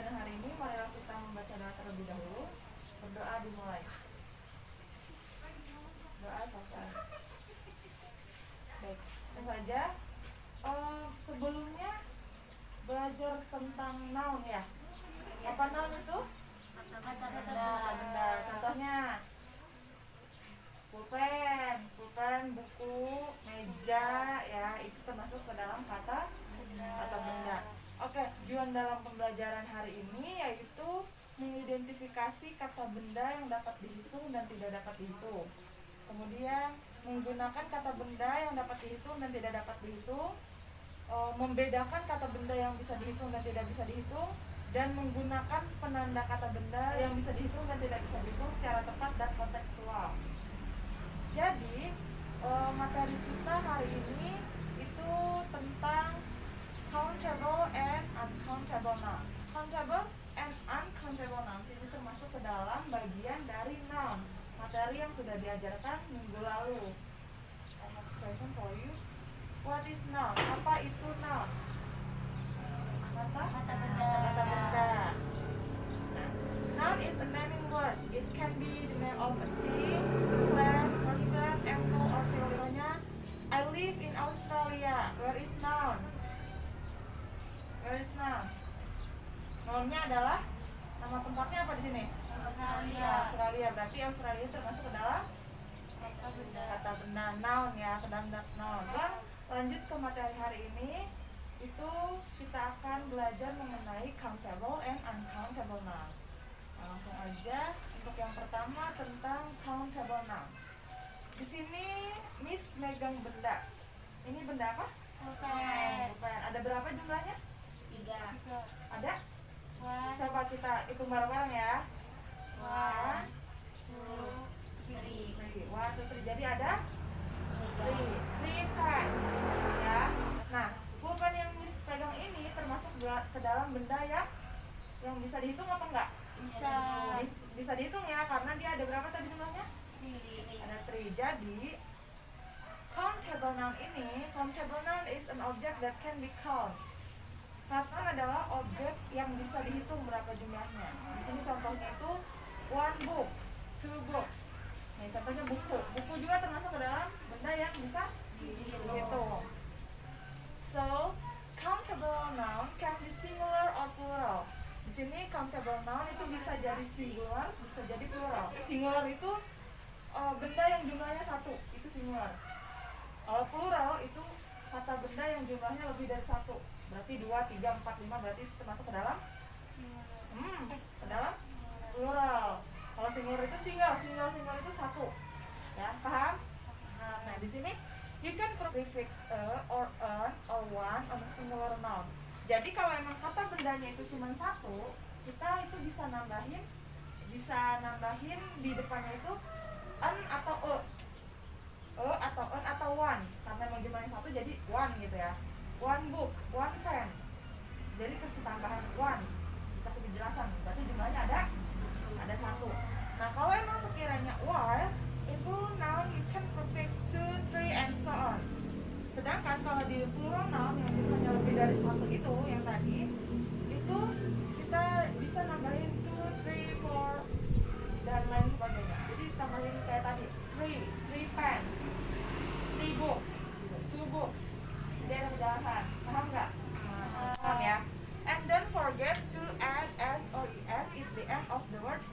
pembelajaran hari ini, marilah kita membaca doa terlebih dahulu. Berdoa dimulai. Doa selesai. Baik, langsung saja. Sebelumnya belajar tentang noun ya. Apa noun itu? Kata benda. Contohnya pulpen, buku, meja, ya itu termasuk ke dalam kata benda. Oke, tujuan dalam pembelajaran hari ini yaitu mengidentifikasi kata benda yang dapat dihitung dan tidak dapat dihitung. Kemudian menggunakan kata benda yang dapat dihitung dan tidak dapat dihitung, membedakan kata benda yang bisa dihitung dan tidak bisa dihitung, dan menggunakan penanda kata benda yang bisa dihitung dan tidak bisa dihitung secara tepat dan kontekstual. Jadi materi kita hari ini itu tentang countable and uncountable nouns. Countable and uncountable nouns ini termasuk ke dalam bagian dari noun, materi yang sudah diajarkan minggu lalu. I have a question for you. What is noun? Apa itu noun? Kata benda. Noun is a naming word. It can be the name of a thing, place, person, animal, or feeling. I live in Australia. Where is noun? Where is noun? Nounnya adalah nama tempatnya apa di sini? Australia. Berarti Australia termasuk ke dalam kata benda noun ya, ke dalam noun. Dan lanjut ke materi hari ini, itu kita akan belajar mengenai countable and uncountable nouns. Nah, langsung aja untuk yang pertama tentang countable noun. Di sini Miss megang benda. Ini benda apa? Pulpen. Ada berapa jumlahnya? 3. Ada? Coba kita hitung bareng-bareng ya. 1, 2, 3. Jadi ada 3 pens ya. Nah, pulpen yang Miss pegang ini termasuk ke dalam benda yang bisa dihitung apa enggak? Bisa dihitung ya, karena dia ada berapa tadi jumlahnya? Ada 3. Jadi countable noun is an object that can be count. Kata adalah objek yang bisa dihitung berapa jumlahnya. Di sini contohnya itu 1 book, 2 books. Nih, contohnya buku. Buku juga termasuk ke dalam benda yang bisa dihitung. So, countable noun can be singular or plural. Di sini countable noun itu bisa jadi singular, bisa jadi plural. Singular itu benda yang jumlahnya 1, itu singular. Kalau plural itu kata benda yang jumlahnya lebih dari 1. Berarti 2, 3, 4, 5 berarti termasuk ke dalam plural. Kalau singular itu single itu 1. Ya, paham? Nah, di sini you can prefix a or an or one on a singular noun. Jadi kalau emang kata bendanya itu cuma 1, kita itu bisa nambahin di depannya itu an atau atau an atau one, karena emang jumlahnya 1 jadi one gitu ya. 1 book, 1 pen. Jadi kasih tambahan 1, kasih penjelasan. Berarti jumlahnya ada 1. Nah, kalau emang sekiranya while in plural noun you can prefix 2, 3 and so on. Sedangkan kalau di plural noun yang jumlahnya lebih dari 1 itu yang tadi, itu kita bisa nambahin 2, 3, 4 dan lain sebagainya. Jadi tambahin kayak tadi 3 pens, 3 books, 2 books. Jadi ada penjelasan. Paham nggak? Paham ya. And don't forget to add s or es at the end of the word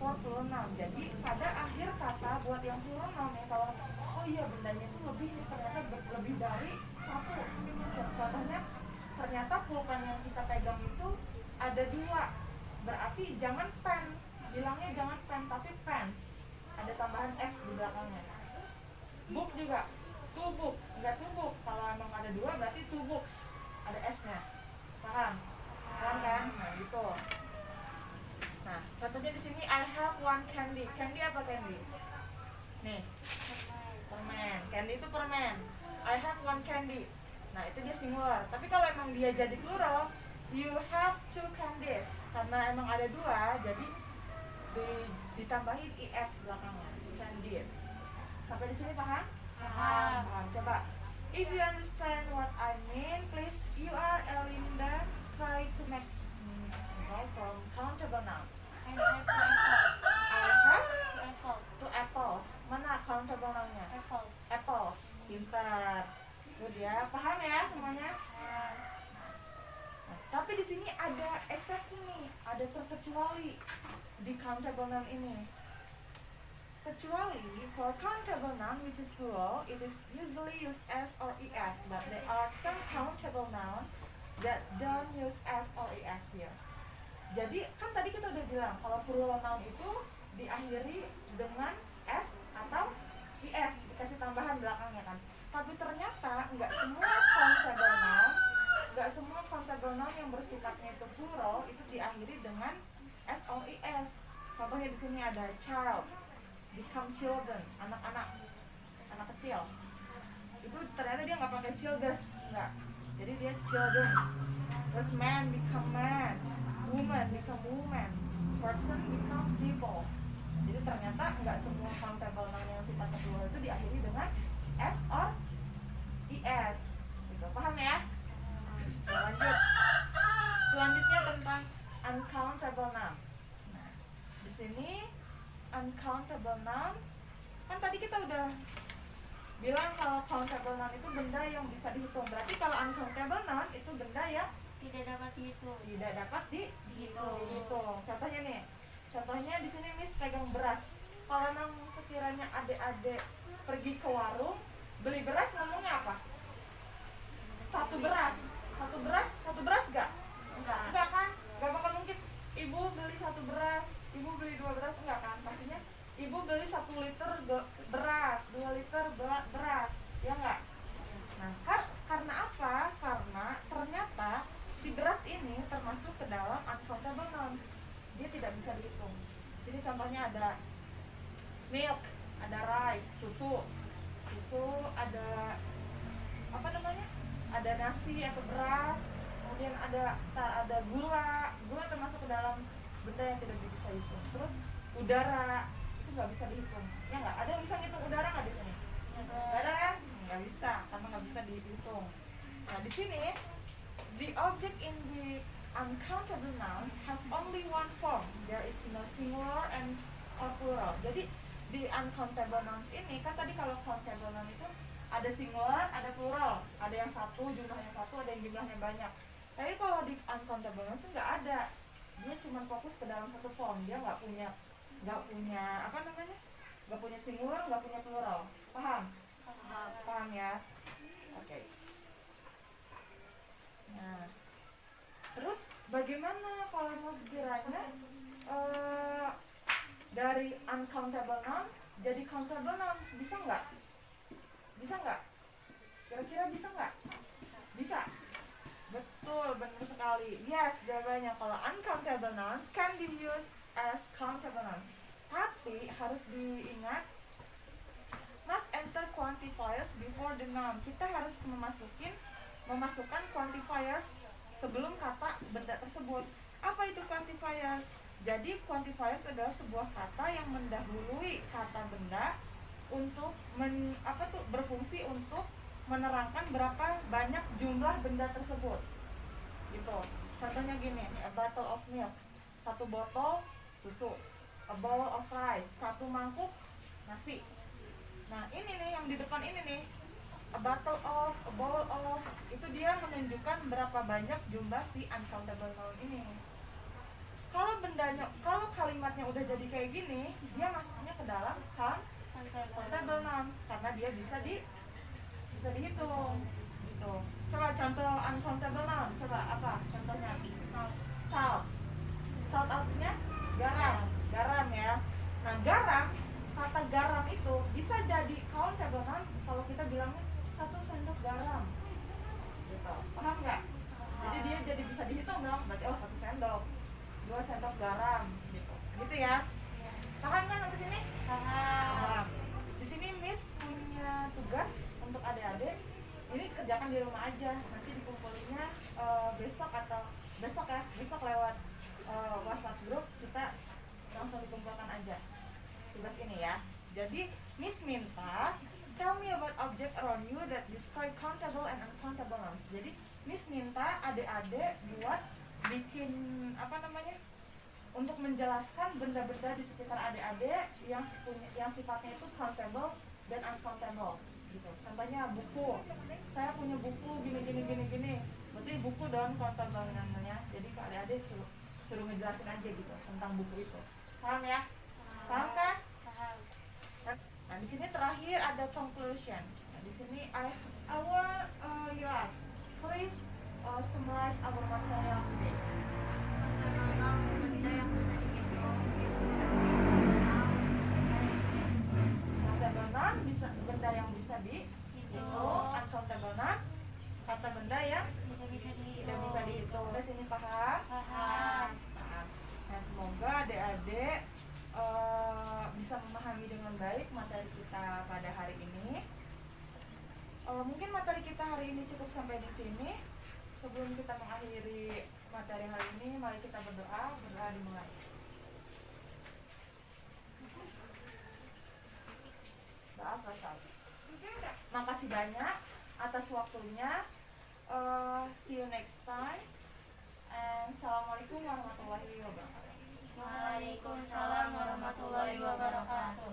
for plural noun. Jadi pada akhir kata buat yang plural noun ya, kalau bendanya itu ternyata lebih dari 1. Contohnya ternyata pulpen yang kita pegang itu ada 2. Berarti jangan pen, bilangnya jangan pen tapi pens. Ada tambahan s di belakangnya. Book juga 2 book, enggak 2 book. Kalau emang ada 2 berarti 2 books. Ada s-nya. Paham? Paham kan? Nah, gitu. Nah, contohnya di sini I have 1 candy. Candy apa candy? Nih, permen. Candy itu permen. I have 1 candy. Nah, itu dia singular. Tapi kalau emang dia jadi plural, you have 2 candies. Karena emang ada 2, jadi ditambahin es belakangnya. Candies. Sampai di sini paham? Paham. Coba. If you understand what I mean, please you are Elinda try to make simple for ada exception nih, ada terkecuali di countable noun ini. Kecuali for countable noun which is plural, it is usually used s or es, but there are some countable noun that don't use s or es here. Jadi kan tadi kita udah bilang kalau plural noun itu diakhiri dengan s atau es, dikasih tambahan belakangnya kan. Tapi ternyata nggak semua countable noun yang bersifatnya itu plural itu diakhiri dengan s or es. Contohnya di sini ada child, become children, anak kecil. Itu ternyata dia nggak pakai children, nggak. Jadi dia children. Terus man become man, woman become woman, person become people. Jadi ternyata nggak semua countable noun yang sifatnya plural itu diakhiri dengan s or es. Gitu. Paham ya? Nah, lanjut. Selanjutnya tentang uncountable nouns. Nah, di sini uncountable nouns, kan tadi kita udah bilang kalau countable noun itu benda yang bisa dihitung. Berarti kalau uncountable noun itu benda yang tidak dapat dihitung. Tidak dapat dihitung. Contohnya nih. Contohnya di sini Miss pegang beras. Kalau memang sekiranya adik-adik pergi ke warung beli beras, ngomongnya apa? Satu beras gak? Enggak kan? Gak bakal mungkin ibu beli satu beras, ibu beli dua beras, enggak kan? Pastinya ibu beli 1 liter beras, 2 liter beras, ya enggak? Nah, karena apa? Karena ternyata si beras ini termasuk ke dalam uncountable noun. Dia tidak bisa dihitung. Sini contohnya ada milk, ada rice, susu, ada apa namanya? Ada nasi atau beras, kemudian ada gula termasuk ke dalam benda yang tidak bisa dihitung. Terus udara itu nggak bisa dihitung, ya nggak? Ada yang bisa ngitung udara nggak di sini? Nggak ada kan? Nggak bisa, karena nggak bisa dihitung. Nah di sini the object in the uncountable nouns have only one form. There is no singular and or plural. Jadi di uncountable nouns ini kan tadi kalau countable noun itu ada singular, ada plural, ada yang satu, jumlahnya satu, ada yang jumlahnya banyak. Tapi kalau di uncountable nouns nggak ada, dia cuma fokus ke dalam satu form. Dia nggak punya apa namanya, nggak punya singular, nggak punya plural. Paham ya? Oke. Nah, terus bagaimana kalau mau sekiranya dari uncountable nouns jadi countable nouns, bisa nggak? Kira-kira bisa nggak? Bisa. Betul, benar sekali. Yes, jawabannya kalau uncountable nouns can be used as countable nouns. Tapi harus diingat, must enter quantifiers before the noun. Kita harus memasukkan quantifiers sebelum kata benda tersebut. Apa itu quantifiers? Jadi quantifiers adalah sebuah kata yang mendahului kata benda untuk berfungsi untuk menerangkan berapa banyak jumlah benda tersebut. Gitu. Contohnya gini, a bottle of milk, 1 botol susu, a bowl of rice, 1 mangkuk nasi. Nah, ini nih yang di depan ini nih, a bottle of, a bowl of, itu dia menunjukkan berapa banyak jumlah si uncountable noun ini. Kalau kalimatnya udah jadi kayak gini, dia masuknya ke dalam countable noun karena dia bisa dihitung. Gitu. Coba contoh uncountable noun, coba apa contohnya? Salt artinya garam ya. Nah, kata garam itu bisa jadi countable noun kalau kita bilangnya 1 sendok garam. Gitu. Paham nggak? Jadi dia jadi bisa dihitung dong. Berarti 1 sendok, 2 sendok garam gitu. Gitu ya. Paham kan sampai sini? Paham. Di sini Miss punya tugas untuk adik-adik. Ini kerjakan di rumah aja. Nanti dikumpulinnya besok lewat WhatsApp grup, kita langsung dikumpulkan aja tugas ini ya. Jadi Miss minta tell me about object around you that describe countable and uncountable nouns. Jadi Miss minta adik-adik buat bikin untuk menjelaskan benda-benda di sekitar adik-adik yang sifatnya itu countable dan uncountable gitu. Contohnya buku, saya punya buku gini. Berarti buku dan kontemporer-nya. Jadi Kak adik suruh ngejelasin aja gitu tentang buku itu. Paham ya? Paham kan? Paham. Nah, di sini terakhir ada conclusion. Nah, di sini you are please summarize our material today. Benda yang bisa dihitung, Countable noun bisa benda yang bisa dihitung, uncountable noun kata benda yang tidak bisa tidak dihitung. bisa dihitung. Di sini paham? Paham. Paham. Nah, semoga adik-adik bisa memahami dengan baik materi kita pada hari ini. Mungkin materi kita hari ini cukup sampai di sini. Sebelum kita mengakhiri materi hari ini, mari kita berdoa dimulai. Doa selesai. Makasih banyak atas waktunya. See you next time. And assalamualaikum warahmatullahi wabarakatuh. Waalaikumsalam warahmatullahi wabarakatuh.